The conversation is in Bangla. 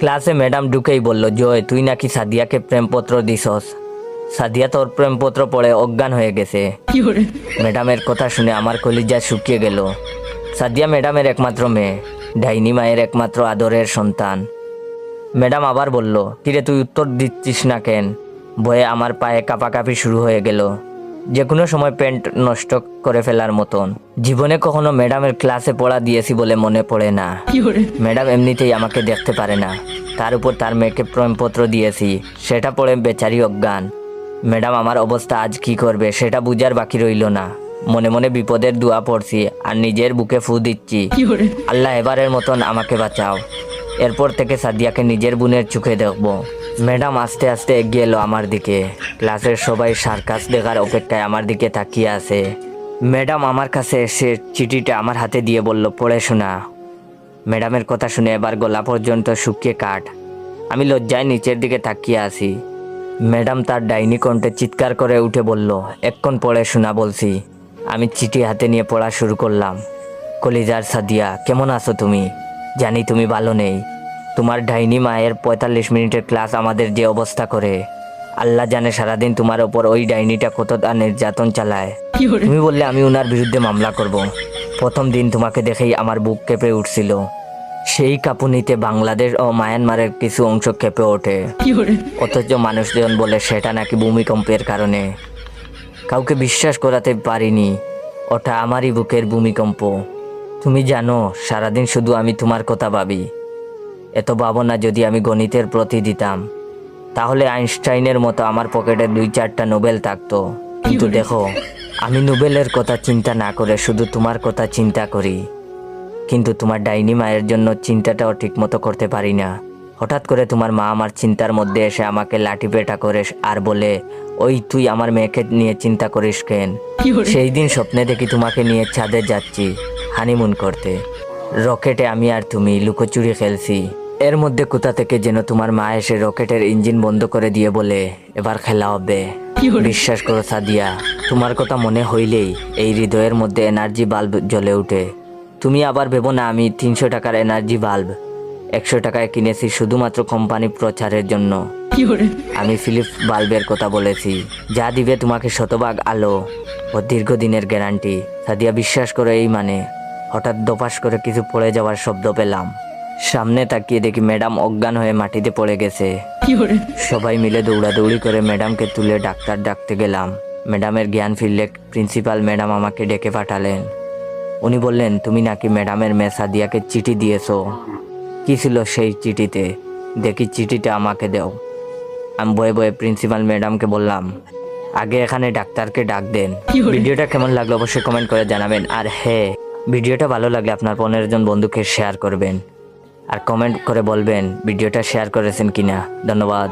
ক্লাসে ম্যাডাম ঢুকেই বলল, জয় তুই নাকি সাদিয়াকে প্রেমপত্র দিছস। সাদিয়া তোর প্রেমপত্র পড়ে অজ্ঞান হয়ে গেছে। ম্যাডামের কথা শুনে আমার কলিজা শুকিয়ে গেল। সাদিয়া ম্যাডামের একমাত্র মেয়ে, ডাইনি মায়ের একমাত্র আদরের সন্তান। ম্যাডাম আবার বলল, কিরে তুই উত্তর দিচ্ছিস না কেন? ভয়ে আমার পায়ে কাঁপাকাঁপি শুরু হয়ে গেল, যে কোনো সময় প্যান্ট নষ্ট করে ফেলার মতন। জীবনে কখনো ম্যাডামের ক্লাসে পড়া দিয়েছি বলে মনে পড়ে না। ম্যাডাম এমনিতেই আমাকে দেখতে পারে না, তার উপর তার মেয়েকে প্রেমপত্র দিয়েছি, সেটা পড়ে বেচারি অজ্ঞান। ম্যাডাম আমার অবস্থা আজ কি করবে সেটা বুঝার বাকি রইল না। মনে মনে বিপদের দোয়া পড়ছি আর নিজের বুকে ফু দিচ্ছি, আল্লাহ এবারের মতন আমাকে বাঁচাও। এরপর থেকে সাদিয়াকে নিজের বোনের চোখে দেখব। ম্যাডাম আস্তে আস্তে এগিয়ে এলো আমার দিকে। ক্লাসের সবাই সার্কাস দেখার অপেক্ষায় আমার দিকে তাকিয়ে আছে। ম্যাডাম আমার কাছে এসে চিঠিটা আমার হাতে দিয়ে বলল, পড়ে শোনা। ম্যাডামের কথা শুনে এবার গলা পর্যন্ত শুকিয়ে কাঠ। আমি লজ্জায় নিচের দিকে তাকিয়ে আছি। ম্যাডাম তার ডাইনি কণ্ঠে চিৎকার করে উঠে বলল, এক্ষণ পড়ে শোনা বলছি। আমি চিঠি হাতে নিয়ে পড়া শুরু করলাম। কলিজার সাদিয়া, কেমন আছো তুমি? জানি তুমি ভালো নেই। তোমার ডাইনি মায়ের 45 মিনিটের ক্লাস আমাদের যে অবস্থা করে, আল্লাহ জানে সারাদিন তোমার ওপর ওই ডাইনিটা কতটা নির্যাতন চালায়। তুমি বললে আমি ওনার বিরুদ্ধে মামলা করব। প্রথম দিন তোমাকে দেখেই আমার বুক কেঁপে উঠছিল। সেই কাঁপুনিতে বাংলাদেশ ও মায়ানমারের কিছু অংশ কেঁপে ওঠে, অথচ মানুষজন বলে সেটা নাকি ভূমিকম্পের কারণে। কাউকে বিশ্বাস করাতে পারিনি, ওটা আমারই বুকের ভূমিকম্প। তুমি জানো সারাদিন শুধু আমি তোমার কথা ভাবি। এত ভাবনা যদি আমি গণিতের প্রতি দিতাম, তাহলে আইনস্টাইনের মতো আমার পকেটে 2-4টা নোবেল থাকতো। কিন্তু দেখো, আমি নোবেলের কথা চিন্তা না করে শুধু তোমার কথা চিন্তা করি। কিন্তু তোমার ডাইনি মায়ের জন্য চিন্তাটাও ঠিক মতো করতে পারি না। হঠাৎ করে তোমার মা আমার চিন্তার মধ্যে এসে আমাকে লাঠি পেটা করে আর বলে, ওই তুই আমার মেয়েকে নিয়ে চিন্তা করিস কেন? সেই দিন স্বপ্নে দেখি তোমাকে নিয়ে ছাদে যাচ্ছি হানিমুন করতে। রকেটে আমি আর তুমি লুকোচুরি খেলছি। এর মধ্যে কোথা থেকে যেন তোমার মা এসে রকেটের ইঞ্জিন বন্ধ করে দিয়ে বলে, এবার খেলা হবে। বিশ্বাস করো সাদিয়া, তোমার কথা মনে হইলেই এই হৃদয়ের মধ্যে এনার্জি বাল্ব জ্বলে উঠে। তুমি আবার ভেবো না আমি 300 টাকার এনার্জি বাল্ব 100 টাকায় কিনেছি শুধুমাত্র কোম্পানি প্রচারের জন্য। আমি ফিলিপস বাল্বের কথা বলেছি, যা দিবে তোমাকে শতভাগ আলো ও দীর্ঘদিনের গ্যারান্টি। সাদিয়া বিশ্বাস করে এই মানে। হঠাৎ দপাস করে কিছু পড়ে যাওয়ার শব্দ পেলাম। সামনে তাকিয়ে দেখি ম্যাডাম অজ্ঞান হয়ে মাটিতে পড়ে গেছে। সবাই মিলে দৌড়াদৌড়ি করে ম্যাডামকে তুলে ডাক্তার ডাকতে গেলাম। ম্যাডামের জ্ঞান ফিরলে প্রিন্সিপাল ম্যাডাম আমাকে ডেকে পাঠালেন। উনি বললেন, তুমি নাকি ম্যাডামের মেয়ে সাদিয়াকে চিঠি দিয়েছো। কি ছিল সেই চিঠিতে? দেখি চিঠিটা আমাকে দাও। আমি বয়ে বয়ে প্রিন্সিপাল ম্যাডামকে বললাম, আগে এখানে ডাক্তারকে ডাক দেন। ভিডিওটা কেমন লাগলো অবশ্যই কমেন্ট করে জানাবেন। আর হ্যাঁ, ভিডিওটা ভালো লাগলে আপনার 15 জন বন্ধুকে শেয়ার করবেন আর কমেন্ট করে বলবেন ভিডিওটা শেয়ার করেছেন কিনা। ধন্যবাদ।